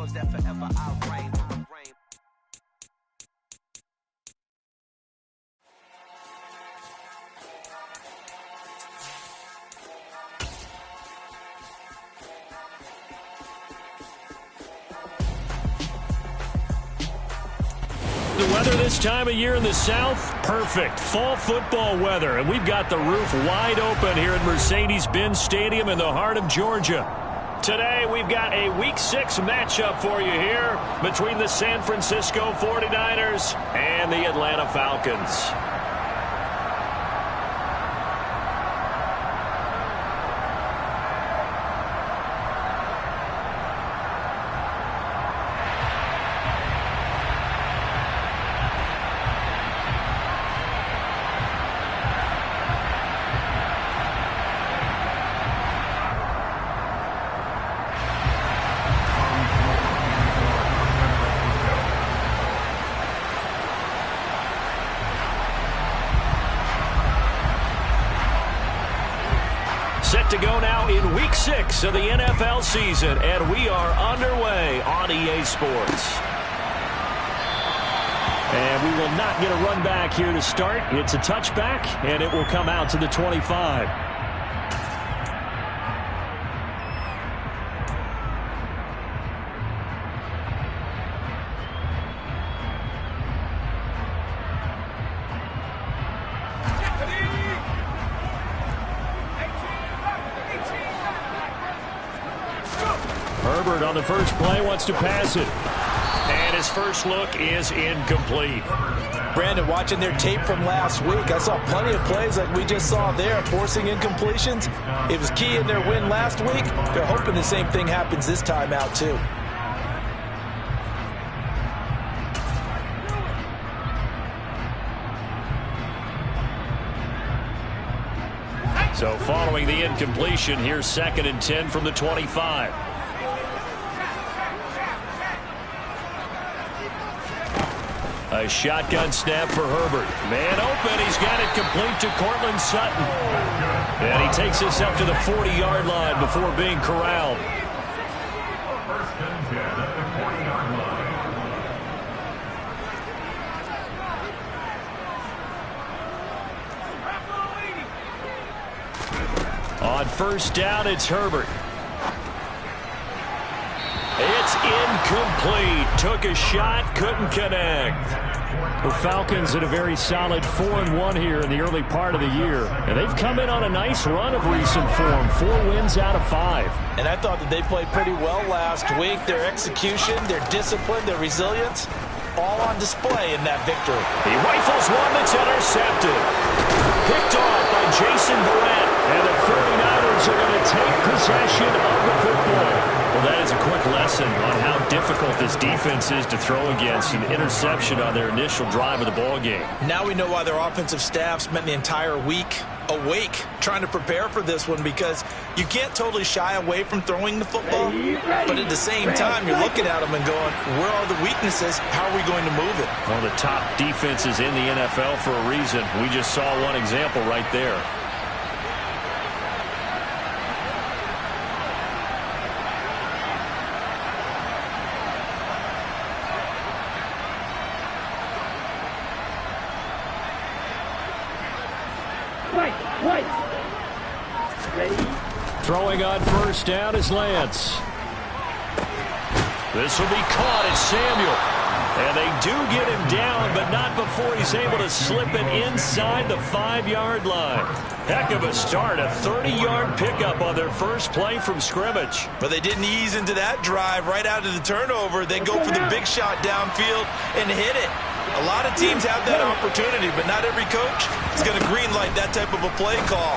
powers that forever I reign. The weather this time of year in the South, perfect. Fall football weather, and we've got the roof wide open here at Mercedes-Benz Stadium in the heart of Georgia. Today, we've got a Week 6 matchup for you here between the San Francisco 49ers and the Atlanta Falcons. Set to go now in Week 6 of the NFL season, and we are underway on EA Sports. And we will not get a run back here to start. It's a touchback, and it will come out to the 25. Herbert on the first play wants to pass it. And his first look is incomplete. Brandon, watching their tape from last week, I saw plenty of plays like we just saw there, forcing incompletions. It was key in their win last week. They're hoping the same thing happens this time out, too. So following the incompletion, here's 2nd and 10 from the 25. A shotgun snap for Herbert. Man open. He's got it complete to Cortland Sutton. And he takes this up to the 40-yard line before being corralled. On first down, it's Herbert. It's incomplete. Took a shot, couldn't connect. The Falcons in a very solid 4-1 here in the early part of the year. And they've come in on a nice run of recent form. 4 wins out of 5. And I thought that they played pretty well last week. Their execution, their discipline, their resilience, all on display in that victory. He rifles one that's intercepted. Picked off by Jason Verrett. And the 49ers are going to take possession of the football. Well, that is a quick lesson on how difficult this defense is to throw against. An interception on their initial drive of the ballgame. Now we know why their offensive staff spent the entire week awake trying to prepare for this one, because you can't totally shy away from throwing the football, but at the same time, you're looking at them and going, where are the weaknesses? How are we going to move it? One of the top defenses in the NFL for a reason. We just saw one example right there. Throwing on first down is Lance. This will be caught. It's Samuel. And they do get him down, but not before he's able to slip it inside the 5-yard line. Heck of a start. A 30-yard pickup on their first play from scrimmage. But they didn't ease into that drive right out of the turnover. They go for the big shot downfield and hit it. A lot of teams have that opportunity, but not every coach is going to greenlight that type of a play call.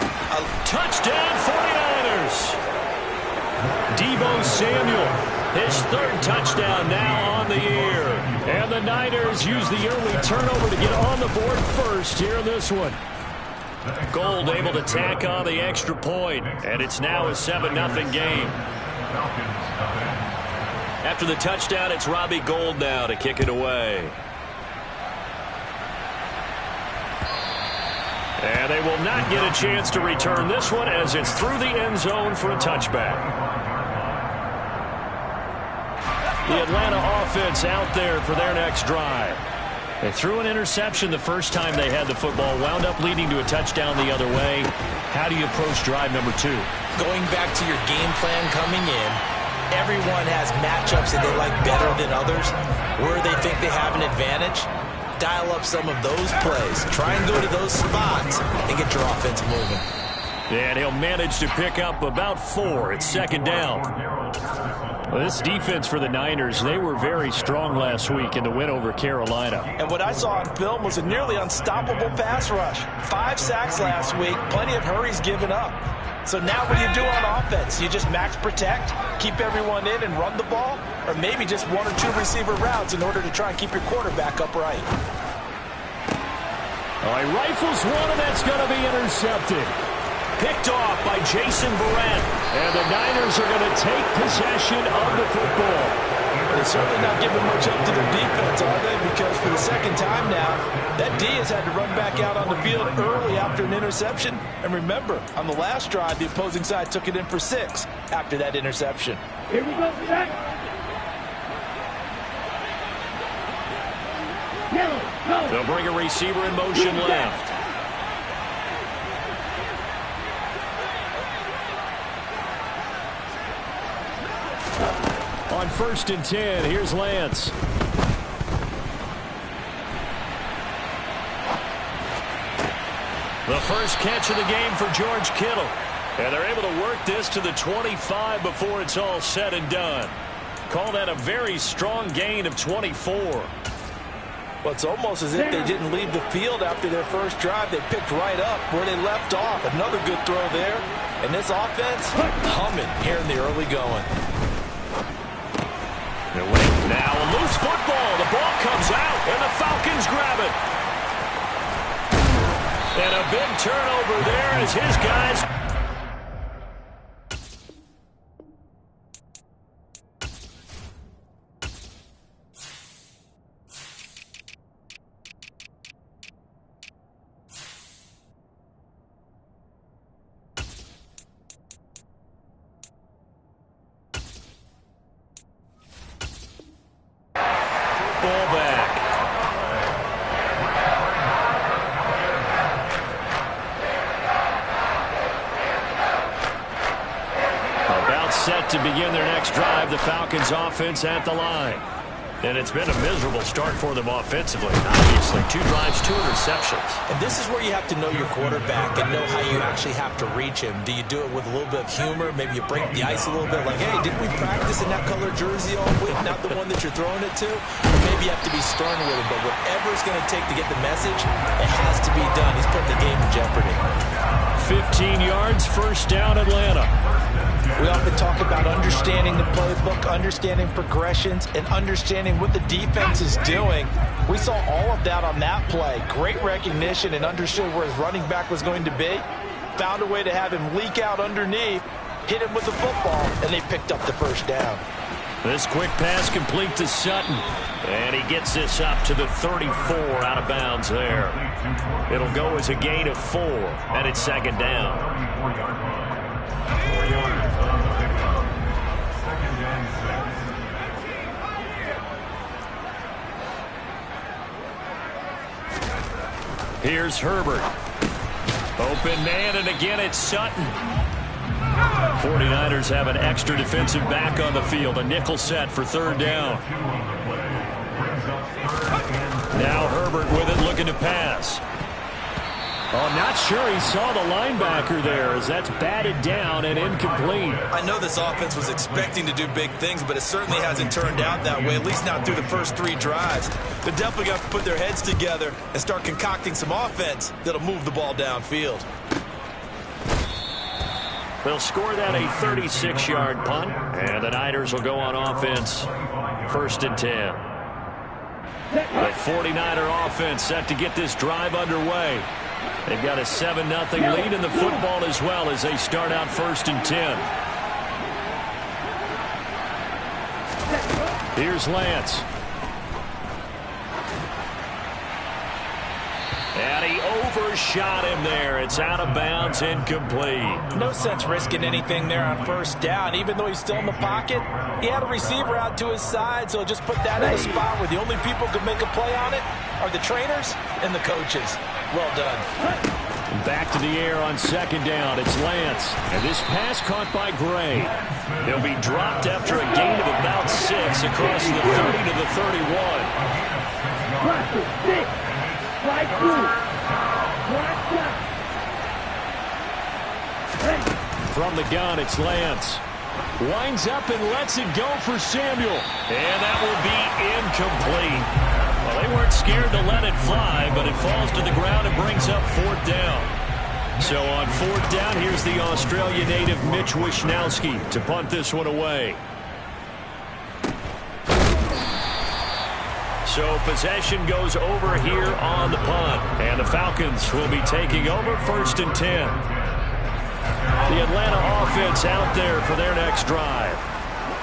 Touchdown 49ers. Deebo Samuel, his 3rd touchdown now on the year. And the Niners use the early turnover to get on the board first here in this one. Gold able to tack on the extra point, and it's now a 7-0 game. After the touchdown, it's Robbie Gould now to kick it away. And they will not get a chance to return this one as it's through the end zone for a touchback. The Atlanta offense out there for their next drive. They threw an interception the first time they had the football, wound up leading to a touchdown the other way. How do you approach drive number 2? Going back to your game plan coming in, everyone has matchups that they like better than others, where they think they have an advantage. Dial up some of those plays. Try and go to those spots and get your offense moving. And he'll manage to pick up about 4. It's second down. Well, this defense for the Niners, they were very strong last week in the win over Carolina. And what I saw on film was a nearly unstoppable pass rush. 5 sacks last week, plenty of hurries given up. So now what do you do on offense? You just max protect, keep everyone in and run the ball, or maybe just 1 or 2 receiver routes in order to try and keep your quarterback upright. Oh, he rifles one, and that's going to be intercepted. Picked off by Jason Barrett. And the Niners are going to take possession of the football. They're certainly not giving much up to their defense, are they? Because for the second time now, that D has had to run back out on the field early after an interception. And remember, on the last drive, the opposing side took it in for 6 after that interception. Here we go, Jack. They'll bring a receiver in motion left. On 1st and 10, here's Lance. The first catch of the game for George Kittle. And they're able to work this to the 25 before it's all said and done. Call that a very strong gain of 24. Well, it's almost as if they didn't leave the field after their first drive. They picked right up where they left off. Another good throw there. And this offense, humming here in the early going. Now a loose football. The ball comes out, and the Falcons grab it. And a big turnover there as his guys... to begin their next drive, the Falcons offense at the line. And it's been a miserable start for them offensively. Obviously, 2 drives, 2 interceptions. And this is where you have to know your quarterback and know how you actually have to reach him. Do you do it with a little bit of humor? Maybe you break the ice a little bit, like, hey, didn't we practice in that color jersey all week? Not the one that you're throwing it to? Or maybe you have to be stern with him. But whatever it's going to take to get the message, it has to be done. He's put the game in jeopardy. 15 yards, first down, Atlanta. We often talk about understanding the playbook, understanding progressions, and understanding what the defense is doing. We saw all of that on that play. Great recognition and understood where his running back was going to be. Found a way to have him leak out underneath, hit him with the football, and they picked up the first down. This quick pass complete to Sutton. And he gets this up to the 34 out of bounds there. It'll go as a gain of 4, and it's second down. Here's Herbert. Open man, and again it's Sutton. 49ers have an extra defensive back on the field. A nickel set for third down. Now Herbert with it, looking to pass. Oh, not sure he saw the linebacker there as that's batted down and incomplete. I know this offense was expecting to do big things, but it certainly hasn't turned out that way, at least not through the first 3 drives. They're definitely got to put their heads together and start concocting some offense that'll move the ball downfield. They'll score that a 36-yard punt, and the Niners will go on offense, 1st and 10. The 49er offense set to get this drive underway. They've got a 7-0 lead in the football as well as they start out 1st and 10. Here's Lance. And he overshot him there. It's out of bounds, incomplete. No sense risking anything there on first down. Even though he's still in the pocket, he had a receiver out to his side, so just put that in a spot where the only people who can make a play on it are the trainers and the coaches. Well done. Back to the air on second down. It's Lance. And this pass caught by Gray. He'll be dropped after a gain of about 6 across the 30 to the 31. From the gun, it's Lance. Winds up and lets it go for Samuel. And that will be incomplete. Well, they weren't scared to let it fly, but it falls to the ground and brings up fourth down. So on fourth down, here's the Australia native Mitch Wishnowski to punt this one away. So possession goes over here on the punt. And the Falcons will be taking over first and 10. The Atlanta offense out there for their next drive.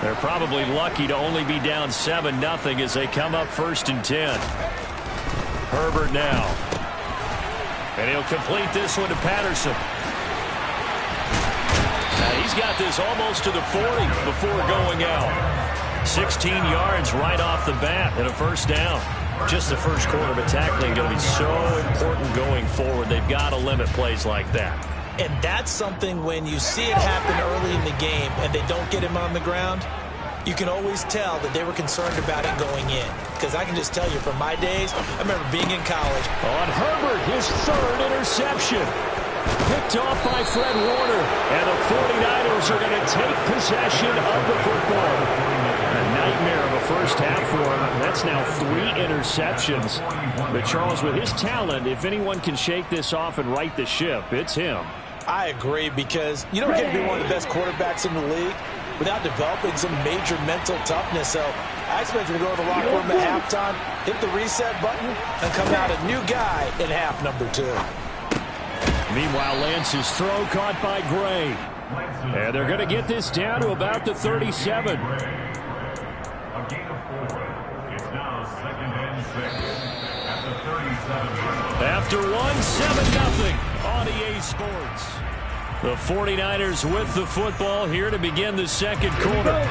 They're probably lucky to only be down 7-0 as they come up first and 10. Herbert now. And he'll complete this one to Patterson. Now he's got this almost to the 40 before going out. 16 yards right off the bat and a first down. Just the first quarter, but tackling going to be so important going forward. They've got to limit plays like that. And that's something when you see it happen early in the game and they don't get him on the ground, you can always tell that they were concerned about it going in. Because I can just tell you from my days, I remember being in college. On Herbert, his third interception. Picked off by Fred Warner. And the 49ers are going to take possession of the football. A nightmare of a first half for him. That's now 3 interceptions. But Charles, with his talent, if anyone can shake this off and right the ship, it's him. I agree, because you don't get to be one of the best quarterbacks in the league without developing some major mental toughness. So I expect him to go to the locker room at halftime, hit the reset button, and come out a new guy in half number 2. Meanwhile, Lance's throw caught by Gray. And they're going to get this down to about the 37. After 1, 7-0 on EA Sports. The 49ers with the football here to begin the second quarter.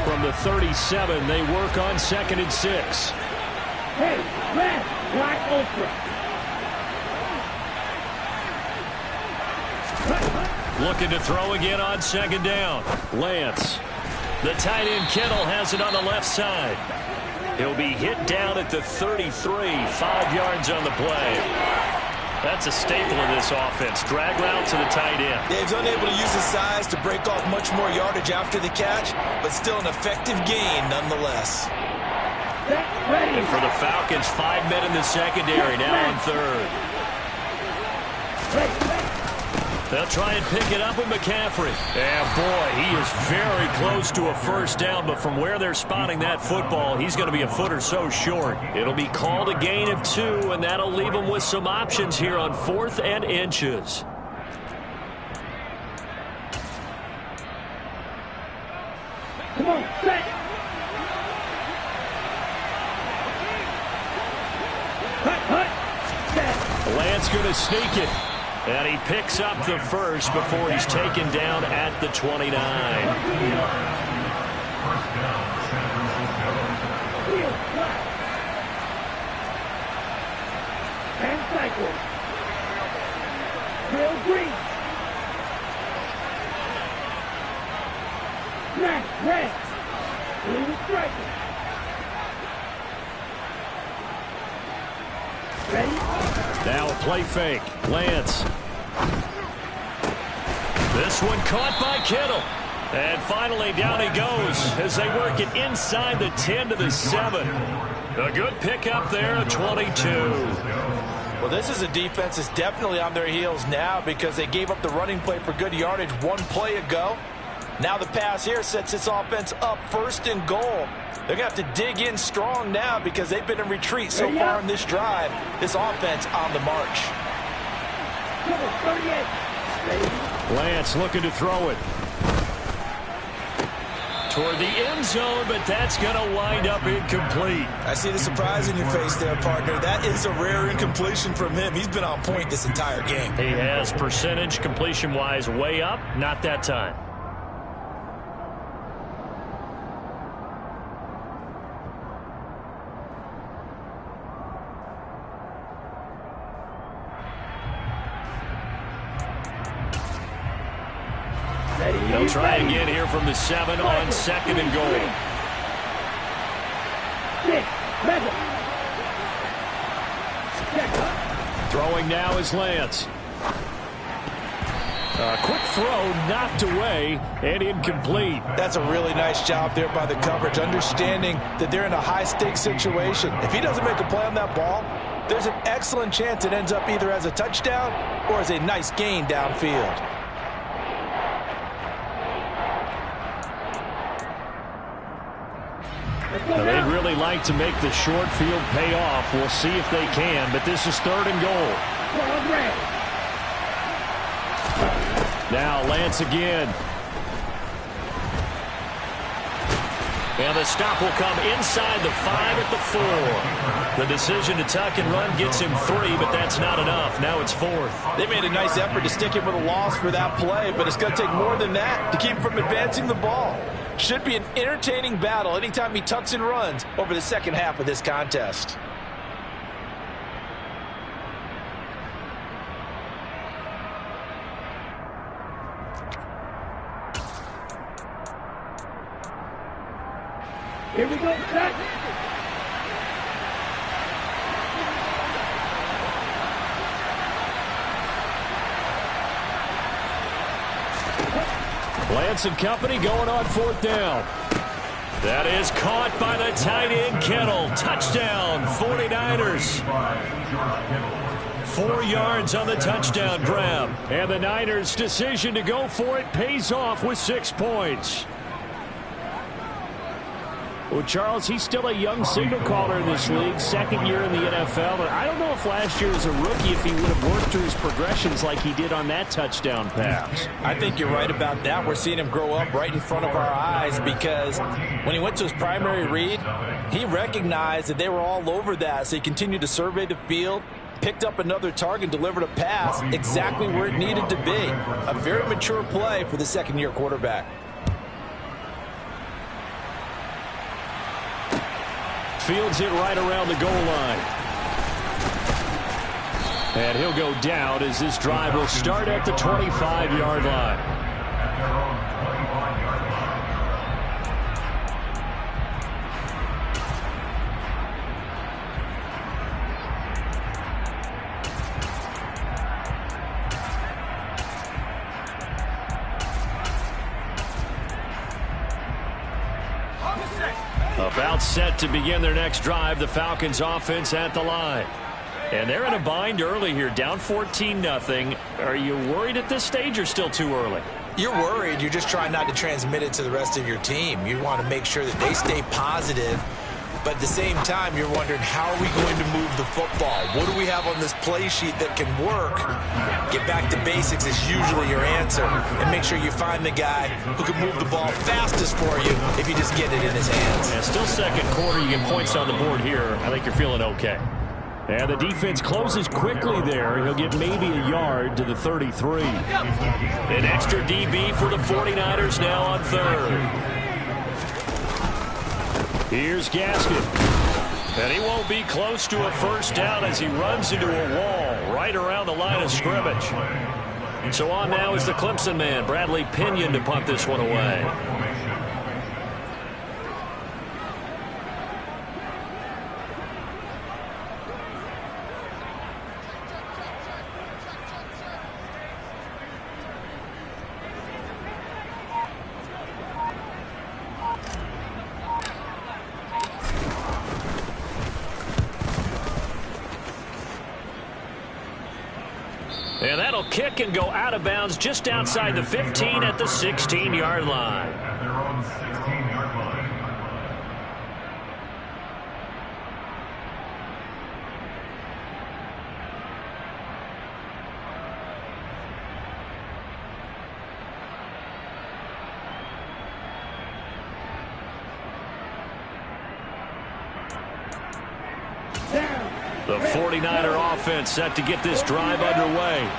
From the 37, they work on 2nd and 6. Hey, red, black, ultra. Looking to throw again on 2nd down. Lance. The tight end Kittle has it on the left side. He'll be hit down at the 33, 5 yards on the play. That's a staple of this offense. Drag route to the tight end. Yeah, he's unable to use his size to break off much more yardage after the catch, but still an effective gain nonetheless. And for the Falcons, 5 men in the secondary, now on 3rd. They'll try and pick it up with McCaffrey. And boy, he is very close to a first down, but from where they're spotting that football, he's going to be a foot or so short. It'll be called a gain of 2, and that'll leave him with some options here on 4th and inches. Come on, set. Lance going to sneak it. And he picks up the first before he's taken down at the 29. And cycle. Real green. Smash, red. Blue striker. Ready? Now a play fake. Lance. This one caught by Kittle. And finally down he goes as they work it inside the 10 to the 7. A good pickup there at 22. Well, this is a defense that's definitely on their heels now because they gave up the running play for good yardage 1 play ago. Now the pass here sets this offense up 1st and goal. They're going to have to dig in strong now because they've been in retreat so far in this drive. This offense on the march. Lance looking to throw it. toward the end zone, but that's going to wind up incomplete. I see the surprise in your face there, partner. That is a rare incompletion from him. He's been on point this entire game. He has percentage completion-wise way up, not that time. They'll try again here from the 7 on 2nd and goal. Throwing now is Lance. A quick throw knocked away and incomplete. That's a really nice job there by the coverage, understanding that they're in a high-stakes situation. If he doesn't make a play on that ball, there's an excellent chance it ends up either as a touchdown or as a nice gain downfield. Now, they'd really like to make the short field pay off. We'll see if they can, but this is 3rd and goal. Now Lance again. And the stop will come inside the 5 at the 4. The decision to tuck and run gets him 3, but that's not enough. Now it's 4th. They made a nice effort to stick him with a loss for that play, but it's going to take more than that to keep him from advancing the ball. Should be an entertaining battle anytime he tucks and runs over the second half of this contest. Here we go, set. Lance and company going on 4th down. That is caught by the tight end, Kittle. Touchdown, 49ers. 4 yards on the touchdown grab. And the Niners' decision to go for it pays off with 6 points. Well, Charles, he's still a young signal caller in this league, 2nd year in the NFL. But I don't know if last year as a rookie, if he would have worked through his progressions like he did on that touchdown pass. I think you're right about that. We're seeing him grow up right in front of our eyes because when he went to his primary read, he recognized that they were all over that. So he continued to survey the field, picked up another target, delivered a pass exactly where it needed to be. A very mature play for the 2nd-year quarterback. Fields it right around the goal line. And he'll go down as this drive will start at the 25-yard line. About set to begin their next drive. The Falcons offense at the line. And they're in a bind early here, down 14-0. Are you worried at this stage or still too early? You're worried. You're just trying not to transmit it to the rest of your team. You want to make sure that they stay positive. But at the same time, you're wondering, how are we going to move the football? What do we have on this play sheet that can work? Get back to basics is usually your answer. And make sure you find the guy who can move the ball fastest for you if you just get it in his hands. Yeah, still 2nd quarter. You get points on the board here. I think you're feeling okay. And the defense closes quickly there. He'll get maybe a yard to the 33. An extra DB for the 49ers now on 3rd. Here's Gaskin. And he won't be close to a first down as he runs into a wall right around the line of scrimmage. So on now is the Clemson man, Bradley Pinion, to punt this one away. And that'll kick and go out of bounds just outside the 15 at the 16-yard line. They're on the 16-yard line. The 49er offense set to get this drive underway.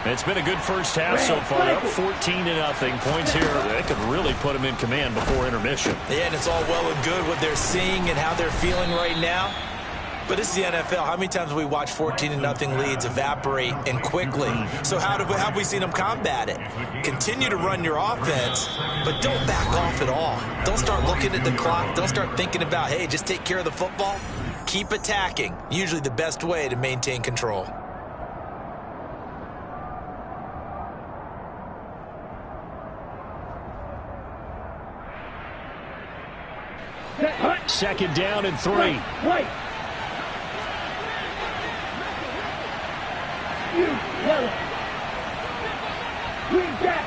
It's been a good first half so far. They're up 14-0. Points here, they could really put them in command before intermission. Yeah, and it's all well and good what they're seeing and how they're feeling right now. But this is the NFL. How many times have we watched 14-0 leads evaporate and quickly? So how have we seen them combat it? Continue to run your offense, but don't back off at all. Don't start looking at the clock. Don't start thinking about, hey, just take care of the football. Keep attacking. Usually the best way to maintain control. Second down and 3. Wait. Yellow. Green jack.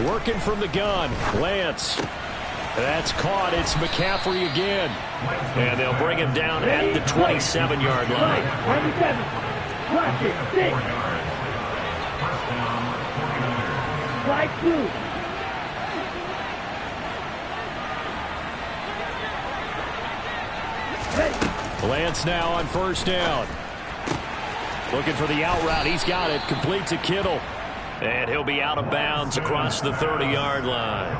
Working from the gun. Lance. That's caught. It's McCaffrey again. And they'll bring him down at the 27-yard line. 27. Watch it. 6. Right through. Lance now on first down. Looking for the out route. He's got it. Complete to Kittle. And he'll be out of bounds across the 30-yard line.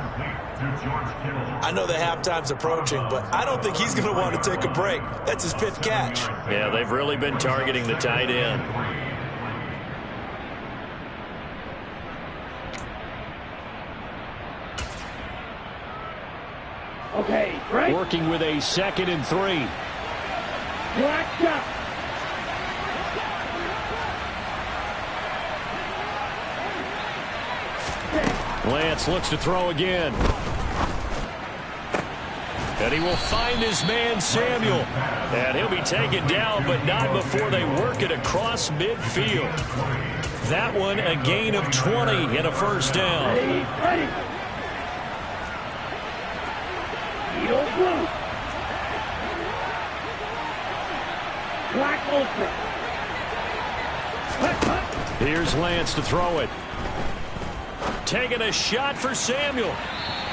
I know the halftime's approaching, but I don't think he's going to want to take a break. That's his 5th catch. Yeah, they've really been targeting the tight end. Okay, right. Working with a 2nd and 3. Black shot. Lance looks to throw again. And he will find his man, Samuel. And he'll be taken down, but not before they work it across midfield. That one a gain of 20 and a first down. Ready. Eagle blue. Black ultra. Here's Lance to throw it. Taking a shot for Samuel.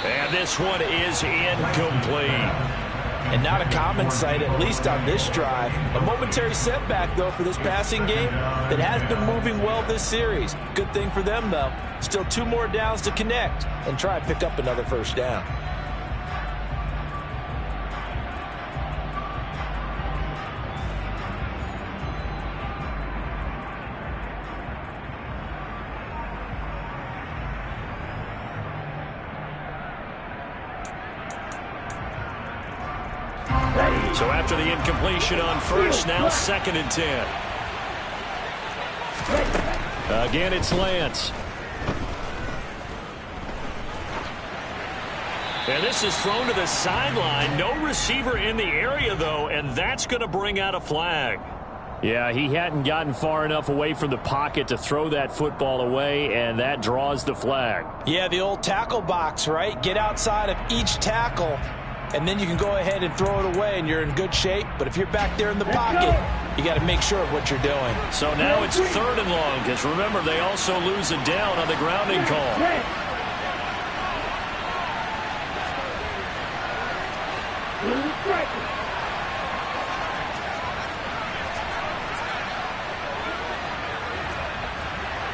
And this one is incomplete. And not a common sight, at least on this drive. A momentary setback, though, for this passing game that has been moving well this series. Good thing for them, though. Still 2 more downs to connect and try and pick up another first down. So after the incompletion on first, now 2nd and 10. Again, it's Lance. And this is thrown to the sideline. No receiver in the area, though, and that's going to bring out a flag. Yeah, he hadn't gotten far enough away from the pocket to throw that football away, and that draws the flag. Yeah, the old tackle box, right? Get outside of each tackle, and then you can go ahead and throw it away, and you're in good shape. But if you're back there in the pocket, you got to make sure of what you're doing. So now it's 3rd and long, because remember, they also lose a down on the grounding call.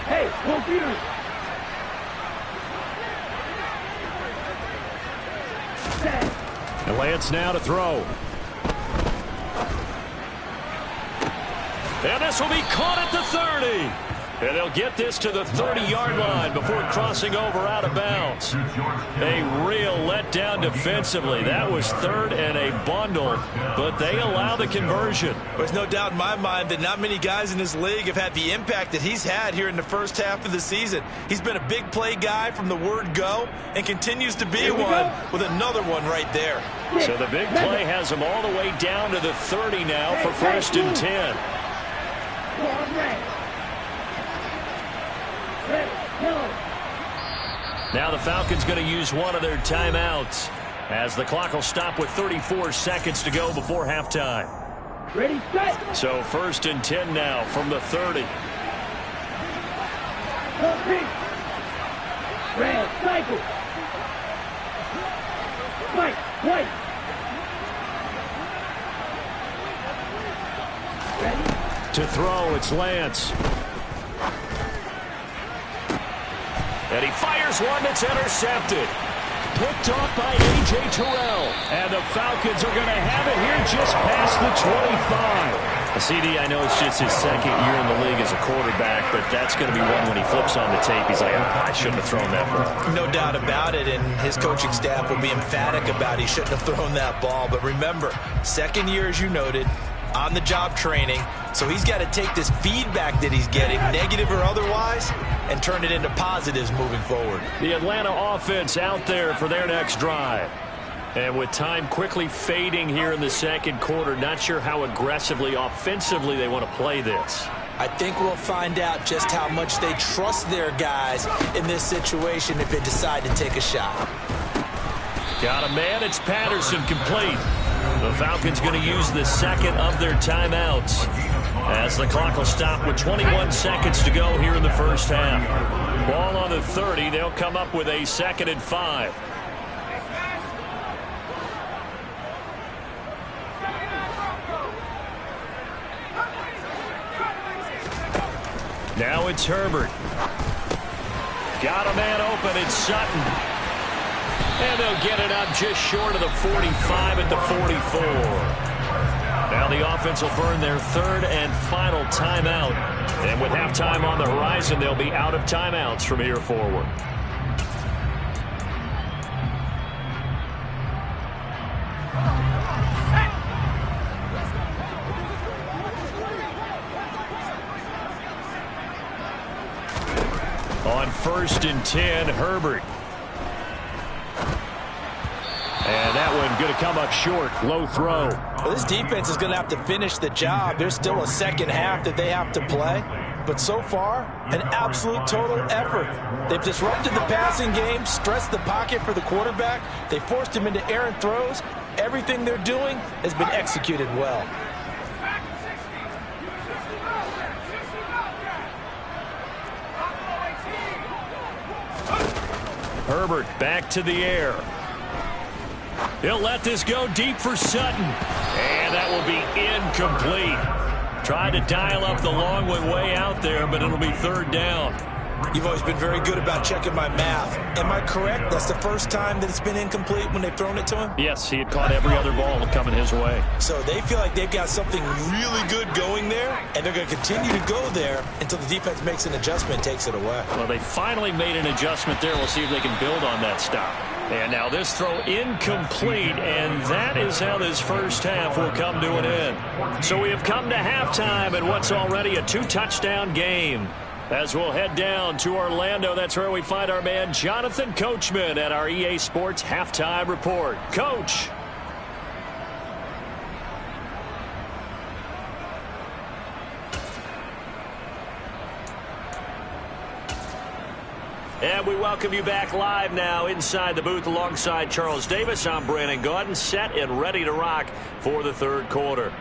Hey, computer. And Lance now to throw. And this will be caught at the 30. And they'll get this to the 30-yard line before crossing over out of bounds. A real letdown defensively. That was 3rd and a bundle, but they allow the conversion. There's no doubt in my mind that not many guys in this league have had the impact that he's had here in the first half of the season. He's been a big play guy from the word go and continues to be one with another one right there. So the big play has him all the way down to the 30 now for 1st and 10. Now the Falcons going to use one of their timeouts as the clock will stop with 34 seconds to go before halftime. Ready, set. So 1st and 10 now from the 30. Red, cycle. Mike, white. throw. It's Lance. And he fires one that's intercepted. Picked off by A.J. Terrell. And the Falcons are going to have it here just past the 25. CD, I know it's just his second year in the league as a quarterback, but that's going to be one when he flips on the tape. He's like, I shouldn't have thrown that ball. No doubt about it, and his coaching staff will be emphatic about he shouldn't have thrown that ball. But remember, second year, as you noted, on-the-job training, so he's got to take this feedback that he's getting, negative or otherwise, and turn it into positives moving forward. The Atlanta offense out there for their next drive. And with time quickly fading here in the second quarter, not sure how aggressively, offensively they want to play this. I think we'll find out just how much they trust their guys in this situation if they decide to take a shot. Got a man. It's Patterson, complete. The Falcons going to use the second of their timeouts as the clock will stop with 21 seconds to go here in the first half. Ball on the 30. They'll come up with a 2nd and 5. Now it's Herbert. Got a man open. It's Sutton. And they'll get it up just short of the 45 at the 44. Now the offense will burn their 3rd and final timeout. And with halftime on the horizon, they'll be out of timeouts from here forward. On 1st and 10, Herbert. And that one going to come up short. Low throw. Well, this defense is going to have to finish the job. There's still a second half that they have to play. But so far, an absolute total effort. They've disrupted the passing game, stressed the pocket for the quarterback. They forced him into errant throws. Everything they're doing has been executed well. Herbert back to the air. He'll let this go deep for Sutton. And that will be incomplete. Tried to dial up the long one way out there, but it'll be 3rd down. You've always been very good about checking my math. Am I correct? That's the first time that it's been incomplete when they've thrown it to him? Yes, he had caught every other ball coming his way. So they feel like they've got something really good going there, and they're going to continue to go there until the defense makes an adjustment and takes it away. Well, they finally made an adjustment there. We'll see if they can build on that stop. And now this throw incomplete, and that is how this first half will come to an end. So we have come to halftime in what's already a 2-touchdown game. As we'll head down to Orlando, that's where we find our man Jonathan Coachman at our EA Sports Halftime Report. Coach. And we welcome you back live now inside the booth alongside Charles Davis. I'm Brandon Gaudin, set and ready to rock for the 3rd quarter.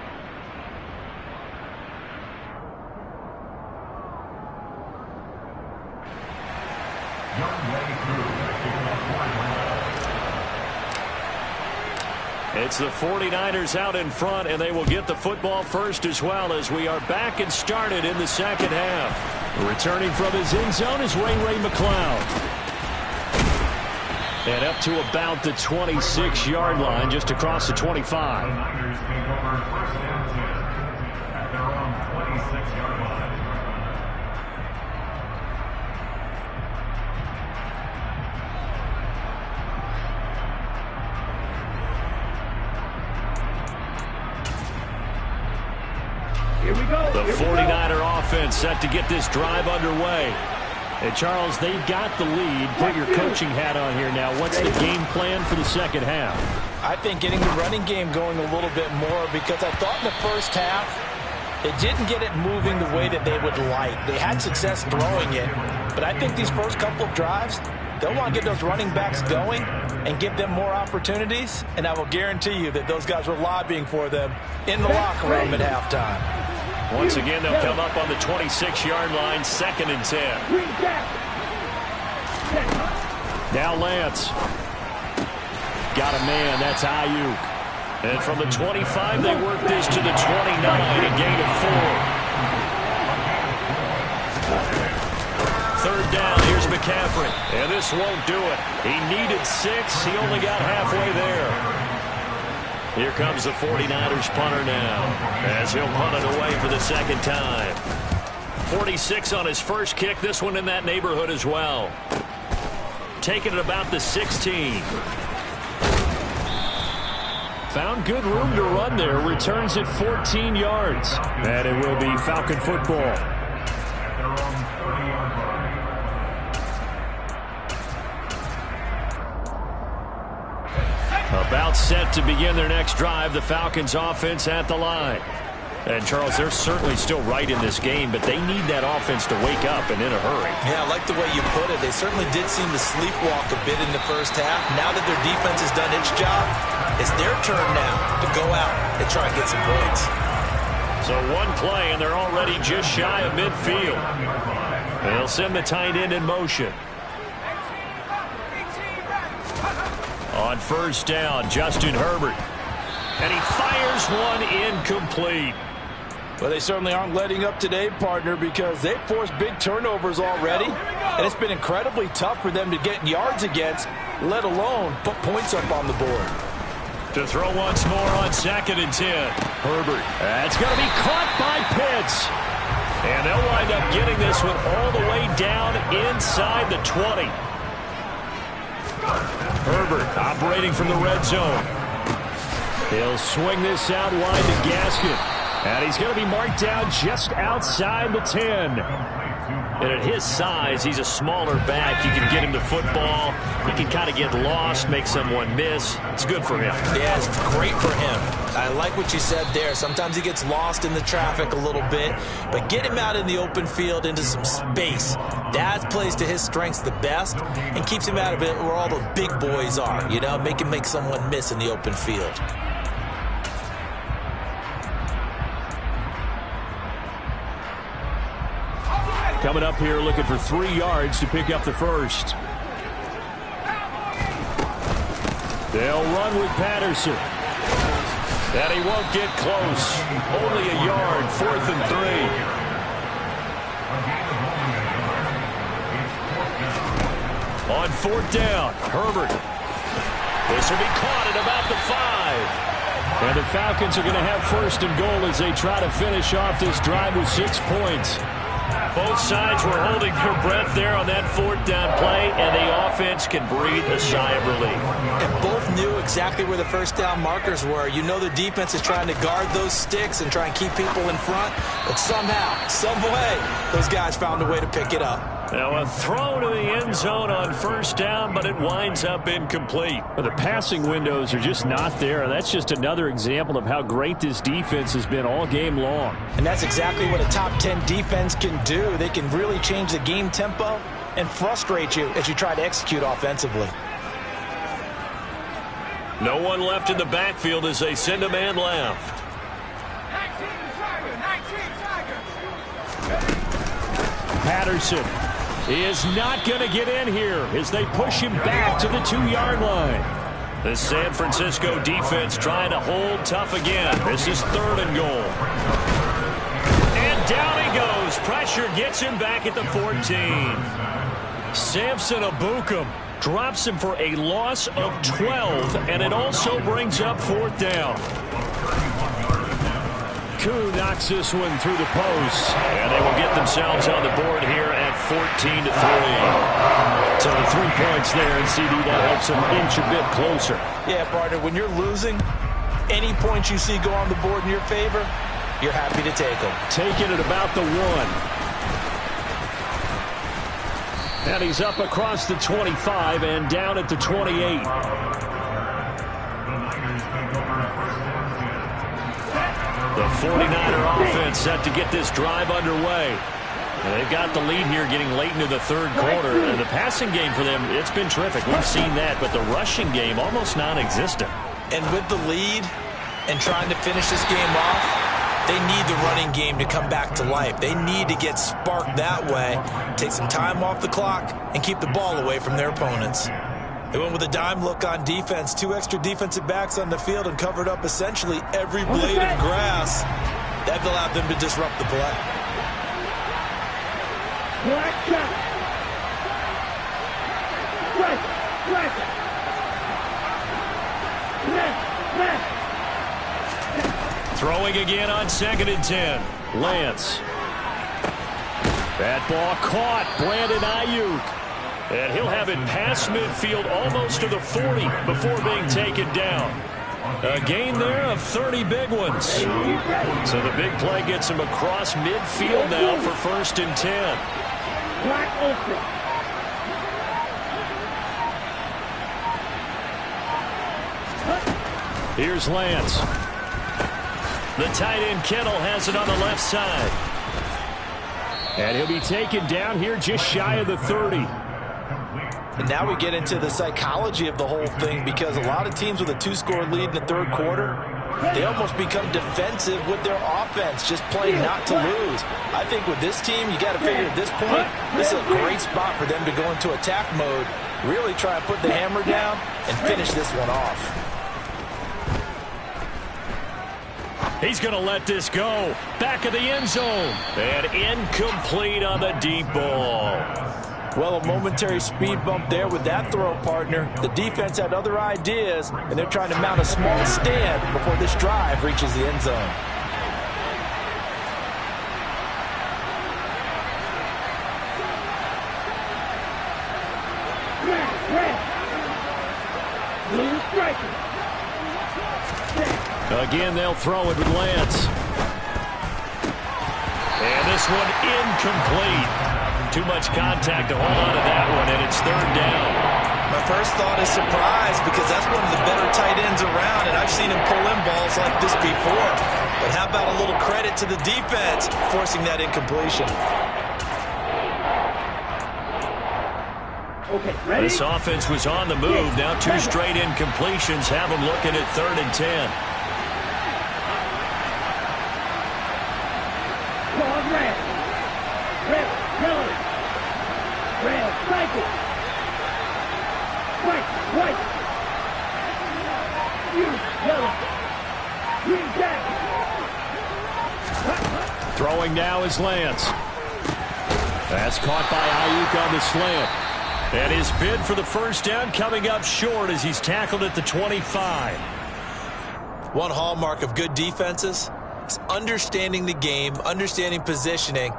It's the 49ers out in front, and they will get the football first as well as we are back and started in the second half. Returning from his end zone is Ray McCloud. And up to about the 26-yard line, just across the 25. Here we go. The 49er offense set to get this drive underway. And Charles, they've got the lead. Put your coaching hat on here now. What's the game plan for the second half? I think getting the running game going a little bit more, because I thought in the first half they didn't get it moving the way that they would like. They had success throwing it, but I think these first couple of drives, they'll want to get those running backs going and give them more opportunities, and I will guarantee you that those guys were lobbying for them in the locker room at halftime. Once again, they'll come up on the 26-yard line, 2nd and 10. Now Lance. Got a man, that's Ayuk. And from the 25, they work this to the 29, a gain of 4. third down. Here's McCaffrey. And this won't do it. He needed 6. He only got halfway there. Here comes the 49ers punter now, as he'll punt it away for the second time. 46 on his first kick. This one in that neighborhood as well. Taking it about the 16. Found good room to run there. Returns it 14 yards. And it will be Falcon football. About set to begin their next drive. The Falcons offense at the line. And, Charles, they're certainly still right in this game, but they need that offense to wake up and in a hurry. Yeah, I like the way you put it. They certainly did seem to sleepwalk a bit in the first half. Now that their defense has done its job, it's their turn now to go out and try and get some points. So one play, and they're already just shy of midfield. And they'll send the tight end in motion. On first down, Justin Herbert. And he fires one incomplete. Well, they certainly aren't letting up today, partner, because they've forced big turnovers already. And it's been incredibly tough for them to get yards against, let alone put points up on the board. To throw once more on 2nd and 10. Herbert. That's going to be caught by Pitts. And they'll wind up getting this one all the way down inside the 20. Herbert operating from the red zone. He'll swing this out wide to Gaskin. And he's going to be marked down just outside the 10. And at his size, he's a smaller back. You can get him to football. He can kind of get lost, make someone miss. It's good for him. Yeah, it's great for him. I like what you said there. Sometimes he gets lost in the traffic a little bit. But get him out in the open field into some space. That plays to his strengths the best and keeps him out of it where all the big boys are. You know, make him make someone miss in the open field. Coming up here looking for 3 yards to pick up the first. They'll run with Patterson. And he won't get close. Only a yard, 4th and 3. On 4th down, Herbert. This will be caught at about the 5. And the Falcons are going to have 1st and goal as they try to finish off this drive with 6 points. Both sides were holding their breath there on that 4th down play, and the offense can breathe a sigh of relief. And both knew exactly where the 1st down markers were. You know the defense is trying to guard those sticks and try and keep people in front, but somehow, some way, those guys found a way to pick it up. Now a throw to the end zone on 1st down, but it winds up incomplete. Well, the passing windows are just not there. That's just another example of how great this defense has been all game long. And that's exactly what a top 10 defense can do. They can really change the game tempo and frustrate you as you try to execute offensively. No one left in the backfield as they send a man left. Patterson. He is not going to get in here as they push him back to the 2-yard line. The San Francisco defense trying to hold tough again. This is 3rd and goal. And down he goes. Pressure gets him back at the 14. Samson Abukum drops him for a loss of 12, and it also brings up 4th down. Koo knocks this one through the post, and they will get themselves on the board here at 14-3. So the 3 points there, and CD, that helps them inch a bit closer. Yeah, partner, when you're losing, any points you see go on the board in your favor, you're happy to take them. Taking it about the 1. And he's up across the 25 and down at the 28. The 49er offense set to get this drive underway. And they've got the lead here getting late into the 3rd quarter. And the passing game for them, it's been terrific. We've seen that, but the rushing game almost non-existent. And with the lead and trying to finish this game off, they need the running game to come back to life. They need to get sparked that way, take some time off the clock, and keep the ball away from their opponents. They went with a dime look on defense, 2 extra defensive backs on the field and covered up essentially every blade of grass. That allowed them to disrupt the play. throwing again on 2nd and 10. Lance. That ball caught. Brandon Ayuk. And he'll have it past midfield almost to the 40 before being taken down. A gain there of 30 big ones. So the big play gets him across midfield now for 1st and 10. Black Ultra. Here's Lance. The tight end Kittle has it on the left side. And he'll be taken down here just shy of the 30. And now we get into the psychology of the whole thing, because a lot of teams with a 2-score lead in the 3rd quarter, they almost become defensive with their offense, just playing not to lose. I think with this team, you got to figure at this point, this is a great spot for them to go into attack mode, really try and put the hammer down and finish this one off. He's going to let this go. Back of the end zone. And incomplete on the deep ball. Well, a momentary speed bump there with that throw, partner. The defense had other ideas, and they're trying to mount a small stand before this drive reaches the end zone. Blue striker. Again, they'll throw it with Lance. And this one incomplete. Too much contact to hold on to that one, and it's 3rd down. My first thought is surprise, because that's one of the better tight ends around, and I've seen him pull in balls like this before. But how about a little credit to the defense forcing that incompletion? Okay, ready? This offense was on the move. Now 2 straight incompletions have them looking at 3rd and 10. Claude Red. Red, yellow. Red, cycle. White, white. Blue, yellow. Green jacket. Throwing now is Lance. That's caught by Ayuk on the slant. And his bid for the 1st down coming up short as he's tackled at the 25. One hallmark of good defenses is understanding the game, understanding positioning,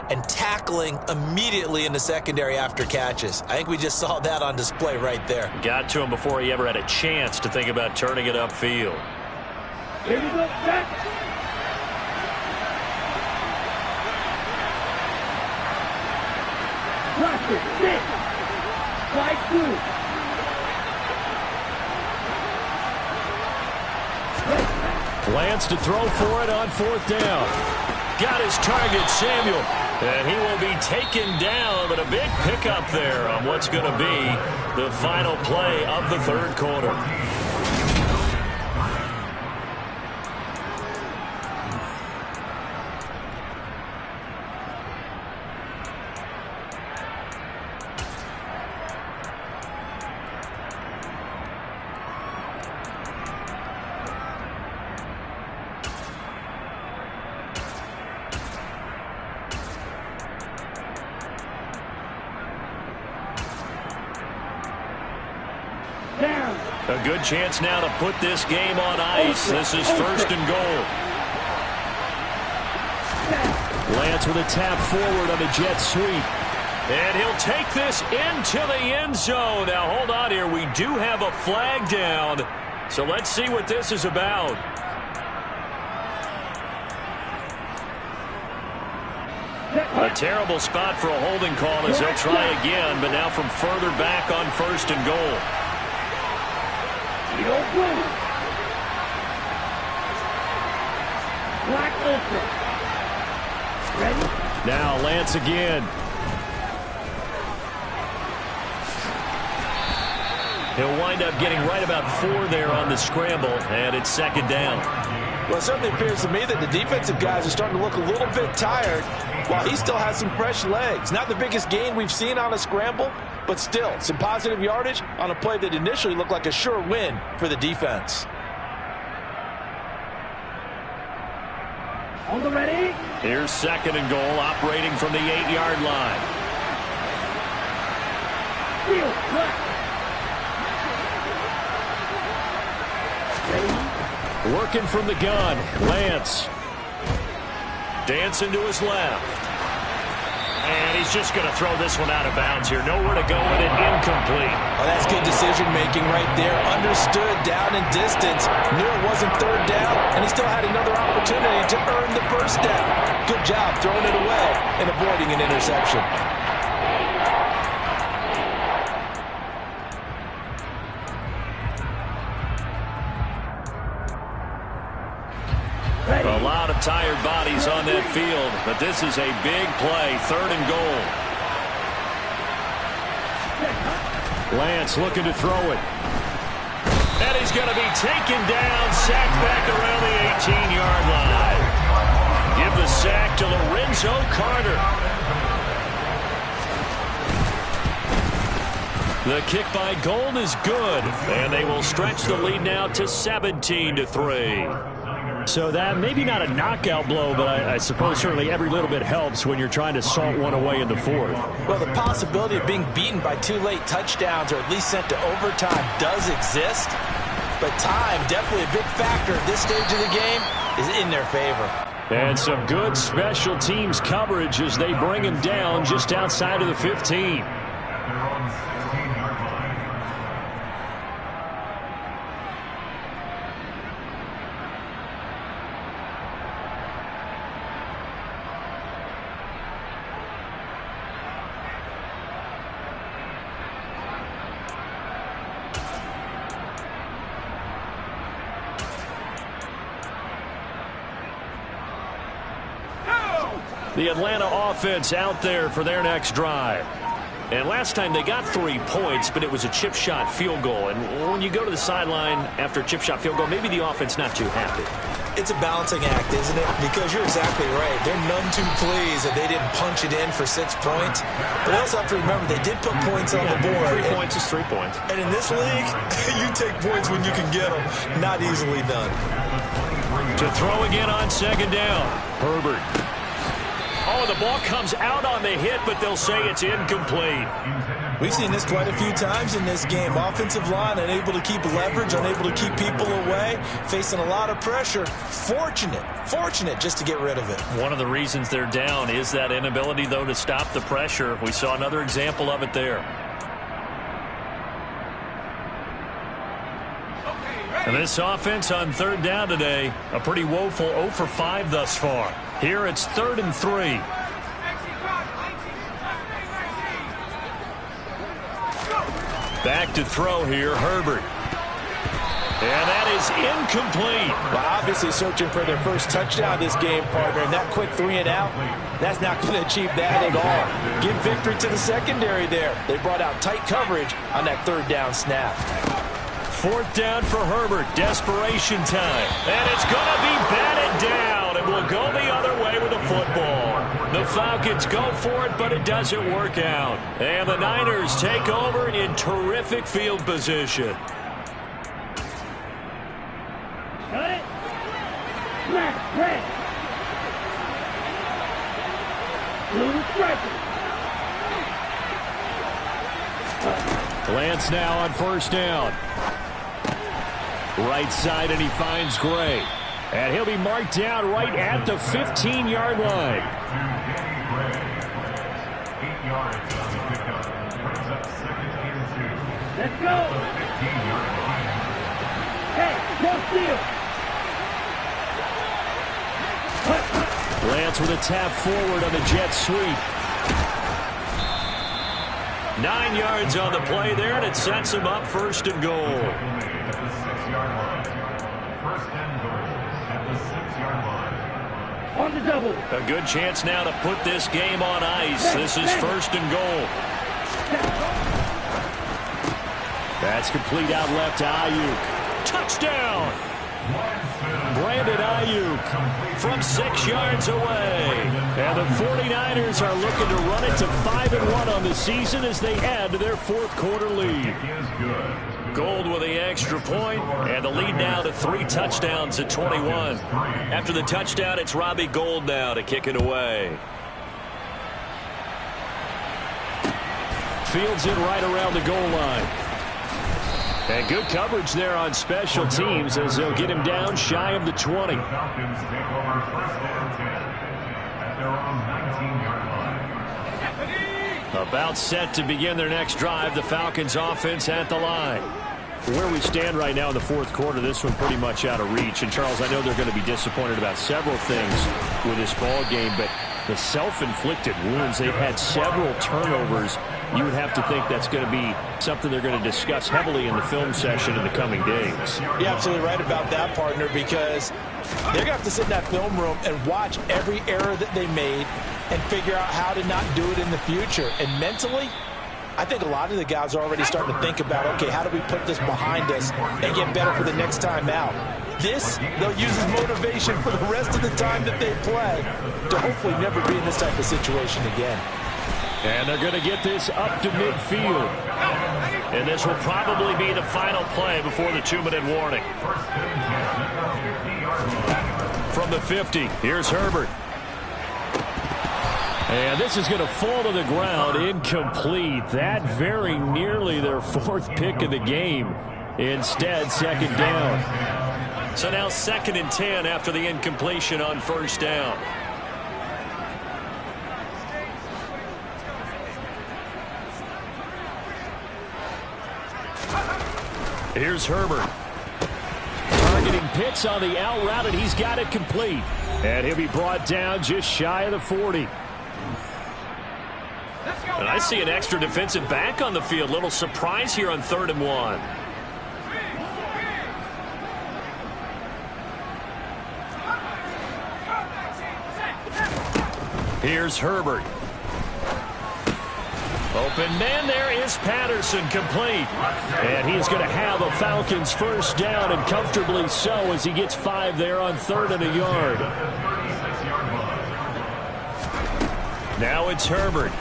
and tackling immediately in the secondary after catches. I think we just saw that on display right there. Got to him before he ever had a chance to think about turning it upfield. Here we go, set. Roster, sit. Slide through. Lance to throw for it on 4th down. Got his target, Samuel. And he will be taken down, but a big pickup there on what's going to be the final play of the 3rd quarter. A good chance now to put this game on ice. This is 1st and goal. Lance with a tap forward on the jet sweep. And he'll take this into the end zone. Now, hold on here. We do have a flag down. So let's see what this is about. A terrible spot for a holding call as they'll try again, but now from further back on 1st and goal. Black Ultra. Ready? Now Lance again. He'll wind up getting right about 4 there on the scramble, and it's 2nd down. Well, it certainly appears to me that the defensive guys are starting to look a little bit tired while he still has some fresh legs. Not the biggest gain we've seen on a scramble, but still some positive yardage on a play that initially looked like a sure win for the defense. On the ready? Here's 2nd and goal, operating from the 8-yard line. Field left. Ready? Working from the gun, Lance. Dancing to his left. And he's just going to throw this one out of bounds here. Nowhere to go with it, incomplete. Oh, that's good decision-making right there. Understood down and distance. Knew it wasn't third down, and he still had another opportunity to earn the first down. Good job throwing it away and avoiding an interception. A lot of tired bodies on that field, but this is a big play, 3rd and goal. Lance looking to throw it. And he's going to be taken down, sacked back around the 18-yard line. Give the sack to Lorenzo Carter. The kick by Gold is good, and they will stretch the lead now to 17-3. So that maybe not a knockout blow, but I suppose certainly every little bit helps when you're trying to salt one away in the 4th. Well, the possibility of being beaten by 2 late touchdowns or at least sent to overtime does exist. But time, definitely a big factor at this stage of the game, is in their favor. And some good special teams coverage as they bring him down just outside of the 15. The Atlanta offense out there for their next drive. And last time they got 3 points, but it was a chip shot field goal. And when you go to the sideline after a chip shot field goal, maybe the offense not too happy. It's a balancing act, isn't it? Because you're exactly right. They're none too pleased that they didn't punch it in for 6 points. But also have to remember they did put points on the board. 3 points is 3 points. And in this league, you take points when you can get them. Not easily done. To throw again on 2nd down. Herbert. Oh, the ball comes out on the hit, but they'll say it's incomplete. We've seen this quite a few times in this game. Offensive line unable to keep leverage, unable to keep people away, facing a lot of pressure. Fortunate just to get rid of it. One of the reasons they're down is that inability, though, to stop the pressure. We saw another example of it there. And this offense on 3rd down today, a pretty woeful 0 for 5 thus far. Here it's 3rd and 3. Back to throw here, Herbert. And that is incomplete. Well, obviously searching for their first touchdown this game, partner. And that quick 3 and out, that's not going to achieve that at all. Give victory to the secondary there. They brought out tight coverage on that 3rd down snap. 4th down for Herbert. Desperation time. And it's going to be batted down. It will go the other way with the football. The Falcons go for it, but it doesn't work out. And the Niners take over in terrific field position. Got it. Left, red. Blue striker. Lance now on 1st down. Right side, and he finds Gray. And he'll be marked down right at the 15-yard line. 8 yards on the pickup. Brings up 2nd and 2. Let's go. 15-yard line. Hey, no steal. Lance with a tap forward on the jet sweep. 9 yards on the play there, and it sets him up 1st and goal. At the 6-yard line. 1st and goal at the 6-yard line. On the double. A good chance now to put this game on ice. This is 1st and goal. That's complete out left to Ayuk. Touchdown! Brandon Ayuk from 6 yards away. And the 49ers are looking to run it to 5-1 on the season as they add to their 4th quarter lead. Gold with the extra point, and the lead now to 3 touchdowns at 21. After the touchdown, it's Robbie Gould now to kick it away. Fields it right around the goal line. And good coverage there on special teams as they'll get him down shy of the 20. The Falcons take over first and 10 at their own 19-yard line. About set to begin their next drive, the Falcons offense at the line. Where we stand right now in the fourth quarter, this one pretty much out of reach. And, Charles, I know they're going to be disappointed about several things with this ball game, but the self-inflicted wounds, they've had several turnovers. You would have to think that's going to be something they're going to discuss heavily in the film session in the coming days. You're absolutely right about that, partner, because they're going to have to sit in that film room and watch every error that they made and figure out how to not do it in the future. And mentally, I think a lot of the guys are already starting to think about, okay, how do we put this behind us and get better for the next time out? This, they'll use as motivation for the rest of the time that they play to hopefully never be in this type of situation again. And they're going to get this up to midfield. And this will probably be the final play before the 2-minute warning. From the 50, here's Herbert. And this is going to fall to the ground, incomplete. That very nearly their fourth pick of the game. Instead, second down. So now 2nd and 10 after the incompletion on first down. Here's Herbert. Targeting Pitts on the out route, and he's got it complete. And he'll be brought down just shy of the 40. And I see an extra defensive back on the field. Little surprise here on 3rd and 1. Here's Herbert. Open man there is Patterson, complete. And he's going to have a Falcons first down, and comfortably so as he gets 5 there on 3rd and a yard. Now it's Herbert.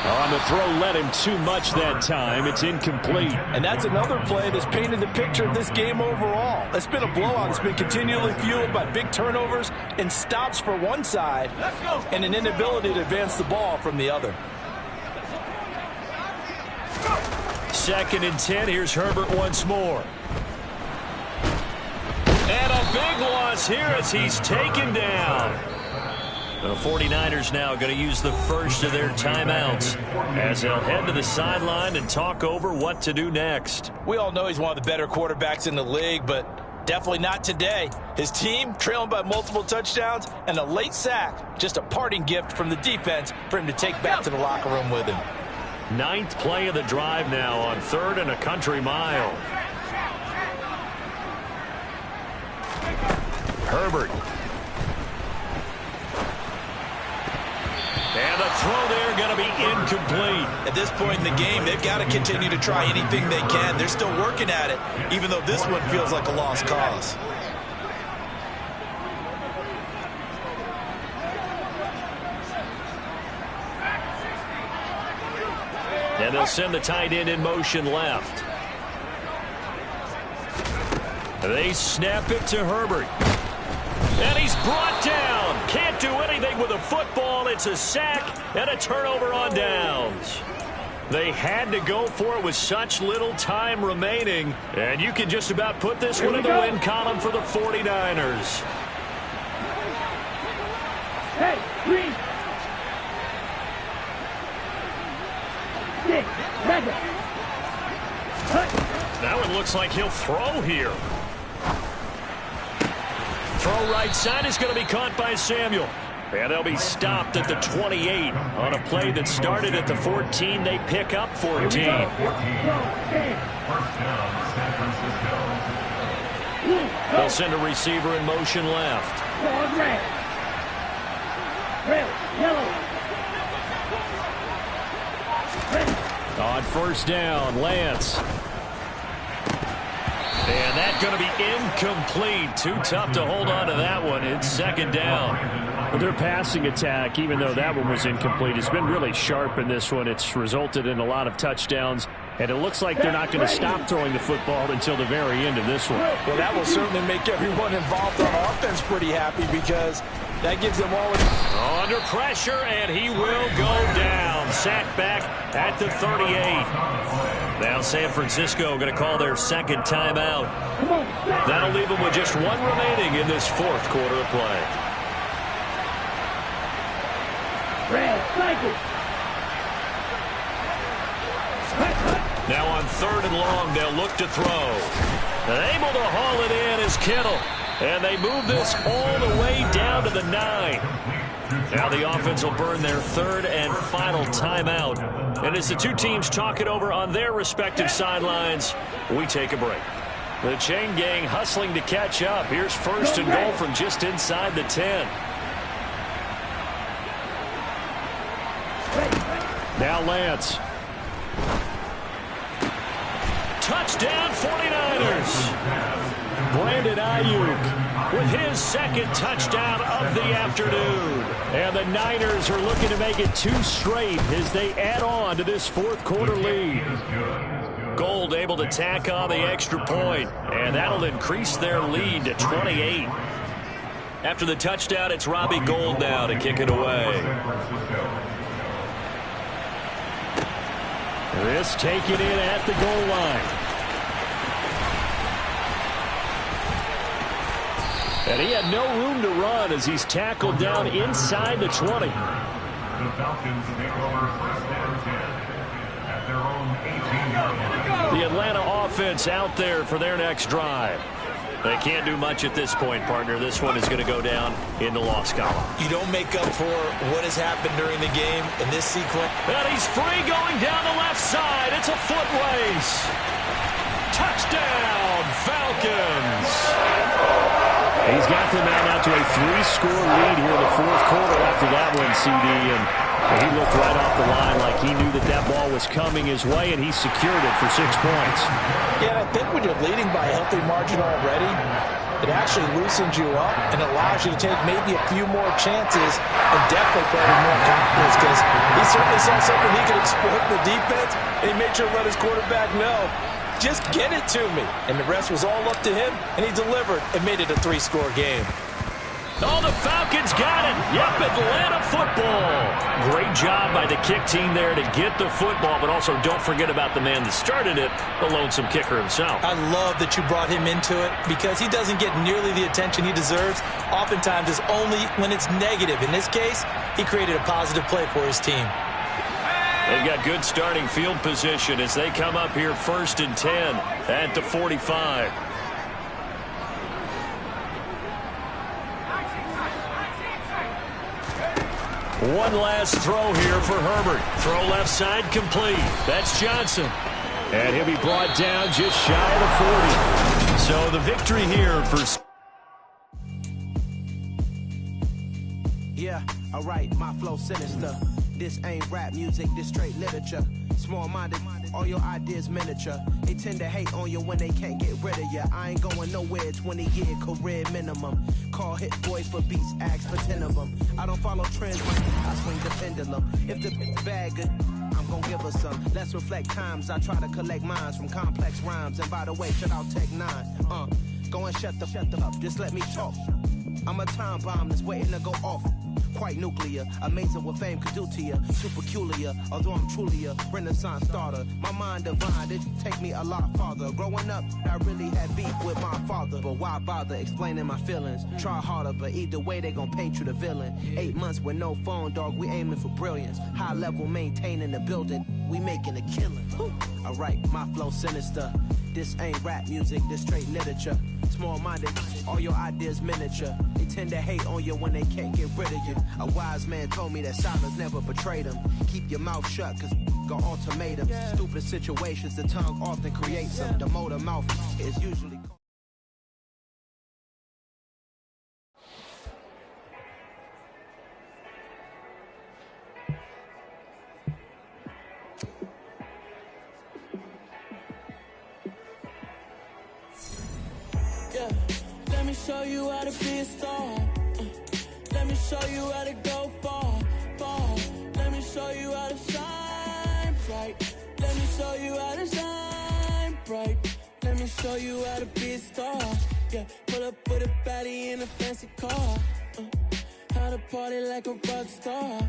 On the throw, led him too much that time. It's incomplete. And that's another play that's painted the picture of this game overall. It's been a blowout. It's been continually fueled by big turnovers and stops for one side and an inability to advance the ball from the other. 2nd and 10. Here's Herbert once more. And a big loss here as he's taken down. The 49ers now going to use the first of their timeouts as they'll head to the sideline and talk over what to do next. We all know he's one of the better quarterbacks in the league, but definitely not today. His team trailing by multiple touchdowns and a late sack. Just a parting gift from the defense for him to take back to the locker room with him. 9th play of the drive now on 3rd and a country mile. Herbert. And the throw there going to be incomplete. At this point in the game, they've got to continue to try anything they can. They're still working at it, even though this one feels like a lost cause. And they'll send the tight end in motion left. They snap it to Herbert. And he's brought down. Can't do anything with a football. It's a sack and a turnover on downs. They had to go for it with such little time remaining. And you can just about put this one in the win column for the 49ers. Hey, 3, 6, 7. That one looks like he'll throw here. Throw right side is going to be caught by Samuel. And they'll be stopped at the 28 on a play that started at the 14. They pick up 14. First down, San Francisco. They'll send a receiver in motion left. Red. Red. Yellow. Red. On first down, Lance. And that's going to be incomplete. Too tough to hold on to that one. It's second down. Well, their passing attack, even though that one was incomplete, has been really sharp in this one. It's resulted in a lot of touchdowns. And it looks like they're not going to stop throwing the football until the very end of this one. Well, that will certainly make everyone involved on offense pretty happy because that gives them all... Under pressure, and he will go down. sacked back at the 38. Now San Francisco going to call their second timeout. That'll leave them with just one remaining in this fourth quarter of play. Now on 3rd and long, they'll look to throw. And able to haul it in is Kittle. And they move this all the way down to the 9. Now the offense will burn their 3rd and final timeout. And as the two teams talk it over on their respective sidelines, we take a break. The chain gang hustling to catch up. Here's 1st and goal from just inside the 10. Now Lance. Touchdown 49ers. Brandon Ayuk with his second touchdown of the afternoon. And the Niners are looking to make it 2 straight as they add on to this fourth quarter lead. Gold able to tack on the extra point, and that'll increase their lead to 28. After the touchdown, it's Robbie Gould now to kick it away. This taken in at the goal line. And he had no room to run as he's tackled down inside the 20. The Falcons take over 1st and 10 at their own 18-yard line. The Atlanta offense out there for their next drive. They can't do much at this point, partner. This one is going to go down in the loss column. You don't make up for what has happened during the game in this sequence. And he's free going down the left side. It's a foot race. Touchdown, Falcons. He's got them out to a 3-score lead here in the fourth quarter after that one, CD. And he looked right off the line like he knew that that ball was coming his way, and he secured it for 6 points. Yeah, and I think when you're leading by a healthy margin already, it actually loosens you up and allows you to take maybe a few more chances and definitely play with more confidence, because he certainly saw something he could exploit in the defense, and he made sure to let his quarterback know, just get it to me. And the rest was all up to him, and he delivered and made it a 3-score game. Oh, the Falcons got it. Yep, Atlanta football. Great job by the kick team there to get the football, but also don't forget about the man that started it, the lonesome kicker himself. I love that you brought him into it because he doesn't get nearly the attention he deserves. Oftentimes it's only when it's negative. In this case, he created a positive play for his team. They've got good starting field position as they come up here 1st and 10 at the 45. One last throw here for Herbert. Throw left side complete. That's Johnson. And he'll be brought down just shy of the 40. So the victory here for... Yeah, alright, my flow sinister. This ain't rap music, this straight literature. Small-minded, all your ideas miniature. They tend to hate on you when they can't get rid of you. I ain't going nowhere, 20-year career minimum. Call hit boys for beats, ask for 10 of them. I don't follow trends, I swing the pendulum. If the bag good, I'm gonna give her some. Let's reflect times, I try to collect minds from complex rhymes. And by the way, shout out Tech 9. Go and shut the up, just let me talk. I'm a time bomb that's waiting to go off. Quite nuclear, amazing what fame could do to you. Too peculiar, although I'm truly a renaissance starter. My mind divine, it take me a lot farther. Growing up, I really had beef with my father. But why bother explaining my feelings? Try harder, but either way they gon' paint you the villain. 8 months with no phone, dog, we aiming for brilliance. High level maintaining the building, we making a killing. Alright, my flow sinister. This ain't rap music, this straight literature. Small-minded, all your ideas miniature. They tend to hate on you when they can't get rid of you. A wise man told me that silence never betrayed him. Keep your mouth shut, cause got ultimatums. Stupid situations, the tongue often creates them. The motor mouth is usually... Let me show you how to be a star. Let me show you how to go far, far. Let me show you how to shine bright. Let me show you how to shine bright. Let me show you how to be a star. Yeah, pull up with a baddie in a fancy car. How to party like a rock star.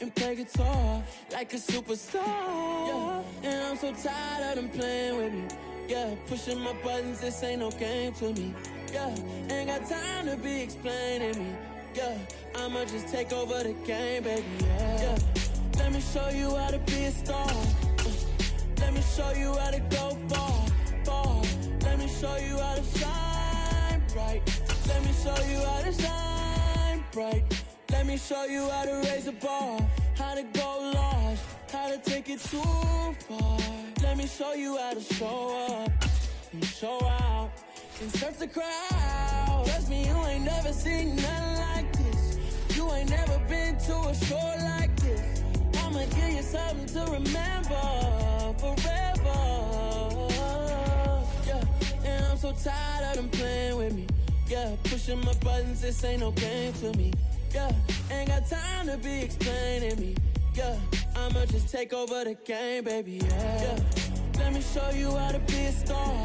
and play guitar like a superstar. Yeah, and I'm so tired of them playing with me. Yeah, pushing my buttons, this ain't no game to me. Yeah, ain't got time to be explaining me. Yeah, I'ma just take over the game, baby. Yeah, let me show you how to be a star. Let me show you how to go far, far. Let me show you how to shine bright. Let me show you how to shine bright. Let me show you how to raise a bar, how to go large, how to take it too far. Let me show you how to show up and show out and surf the crowd. Trust me, you ain't never seen nothing like this. You ain't never been to a show like this. I'ma give you something to remember forever. Yeah, and I'm so tired of them playing with me. Yeah, pushing my buttons, this ain't no game to me. Yeah, ain't got time to be explaining me. Yeah, I'ma just take over the game, baby. Yeah, let me show you how to be a star.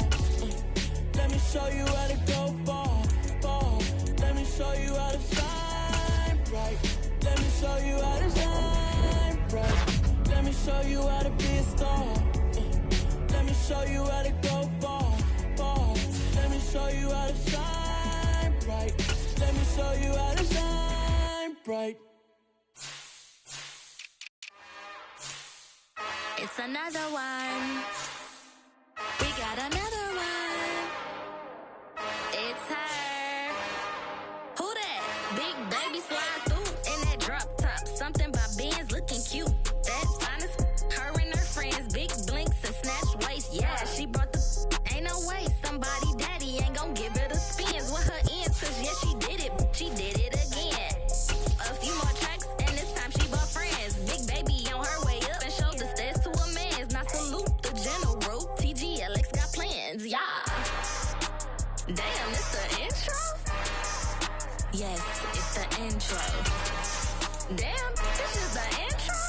Let me show you how to go far, far. Let me show you how to shine bright. Let me show you how to shine bright. Let me show you how to be a star. Let me show you how to go far, far. Let me show you how to shine bright. Let me show you how to shine bright. It's another one. We got another one. It's her. Who that? Big baby slide through in that drop top. Something by Benz looking cute. That's honest. Her and her friends, big blinks and snatch waist. Yeah, she brought the. Ain't no way somebody daddy ain't gon' give her the spins with her ends. Cause yeah, she did it. She did it again. A few more tracks and this time she brought friends. Big baby on her way up and showed the stairs to a man's. Now salute the general. TGLX got plans. Yeah. Damn, it's the intro? Yes, it's the intro. Damn, this is the intro?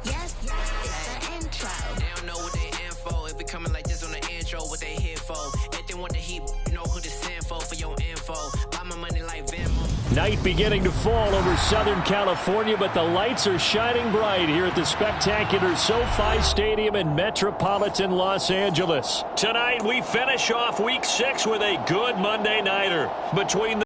Yes, it's the intro. They don't know what they in for. If it coming like this on the intro, what they here for? If they want the heat, you know who to send for your info. Buy my money like Venmo. Night beginning to fall over Southern California, but the lights are shining bright here at the spectacular SoFi Stadium in metropolitan Los Angeles. Tonight, we finish off Week 6 with a good Monday nighter between the